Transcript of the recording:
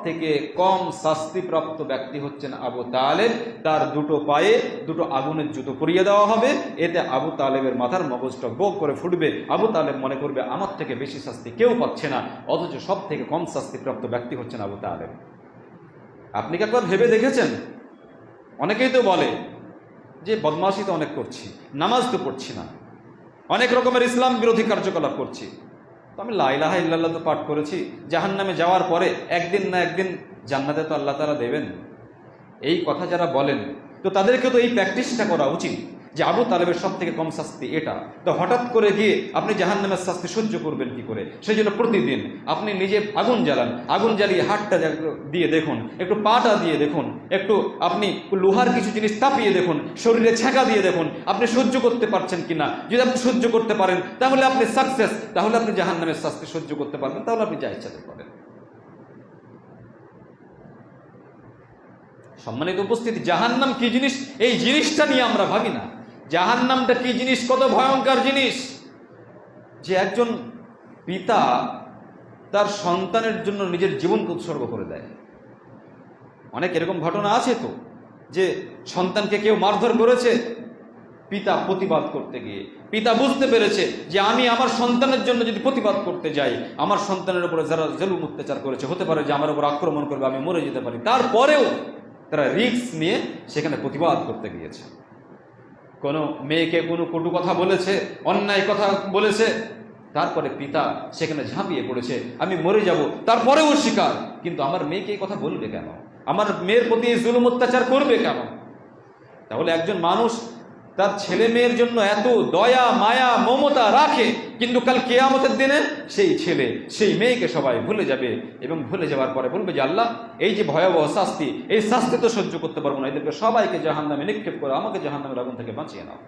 থেকে কম শাস্তিপ্রাপ্ত ব্যক্তি হচ্ছেন আবু তালেব। তার দুটো পায়ে দুটো আগুনের জুতো পরিয়ে দেওয়া হবে, এতে আবু তালেবের মাথার মগজটা বোক করে ফুটবে। আবু তালেব মনে করবে আমার থেকে বেশি শাস্তি কেউ পাচ্ছে না, অথচ সব থেকে কম শাস্তিপ্রাপ্ত ব্যক্তি হচ্ছেন আবু তালেব। আপনি কি একবার ভেবে দেখেছেন? অনেকেই তো বলে যে বদমাশি তো অনেক করছি, নামাজ তো পড়ছি না, অনেক রকমের ইসলাম বিরোধী কার্যকলাপ করছি, তো আমি লা ইলাহা ইল্লাল্লাহ তো পাঠ করেছি, জাহান্নামে যাওয়ার পরে একদিন না একদিন জান্নাতে তো আল্লাহ তাআলা দেবেন। এই কথা যারা বলেন, তো তাদেরকে তো এই প্র্যাকটিসটা করা উচিত যে আবু তালেবের সব থেকে কম শাস্তি এটা। তো হঠাৎ করে গিয়ে আপনি জাহান্নামের শাস্তি সহ্য করবেন কি করে? সেই জন্য প্রতিদিন আপনি নিজে আগুন জ্বালান, আগুন জ্বালিয়ে হাতটা দিয়ে দেখুন, একটু পাটা দিয়ে দেখুন, একটু আপনি লোহার কিছু জিনিস তাপিয়ে দেখুন, শরীরে ছ্যাঁকা দিয়ে দেখুন আপনি সহ্য করতে পারছেন কিনা। যদি আপনি সহ্য করতে পারেন তাহলে আপনি সাকসেস, তাহলে আপনি জাহান্নামের শাস্তি সহ্য করতে পারবেন, তাহলে আপনি যা ইচ্ছা করেন। সম্মানিত উপস্থিতি, জাহান্নাম কি জিনিস এই জিনিসটা নিয়ে আমরা ভাবি না। জাহান্নামটা কি জিনিস, কত ভয়ঙ্কর জিনিস, যে একজন পিতা তার সন্তানের জন্য নিজের জীবনকে উৎসর্গ করে দেয়। অনেক এরকম ঘটনা আছে তো, যে সন্তানকে কেউ মারধর করেছে, পিতা প্রতিবাদ করতে গিয়ে পিতা বুঝতে পেরেছে যে আমি আমার সন্তানের জন্য যদি প্রতিবাদ করতে যাই, আমার সন্তানের উপরে যারা জুলুম অত্যাচার করেছে, হতে পারে যে আমার উপর আক্রমণ করবে, আমি মরে যেতে পারি, তারপরেও তারা রিস্ক নিয়ে সেখানে প্রতিবাদ করতে গিয়েছে। কোনো মেয়েকে কোনো কটু কথা বলেছে, অন্যায় কথা বলেছে, তারপরে পিতা সেখানে ঝাঁপিয়ে পড়েছে, আমি মরে যাব, তারপরেও স্বীকার, কিন্তু আমার মেয়েকে এই কথা বলবে কেন, আমার মেয়ের প্রতি জুলুম অত্যাচার করবে কেন? তাহলে একজন মানুষ তার ছেলে মেয়ের জন্য এত দয়া মায়া মমতা রাখে, কিন্তু কাল কিয়ামতের দিনে সেই ছেলে সেই মেয়েকে সবাই ভুলে যাবে, এবং ভুলে যাওয়ার পরে বলবে যে আল্লাহ, এই যে ভয়াবহ শাস্তি, এই শাস্তি তো সহ্য করতে পারবো না, এদেরকে সবাইকে জাহান্নামে নিক্ষেপ করে আমাকে জাহান্নামের আগুন থেকে বাঁচিয়ে নাও।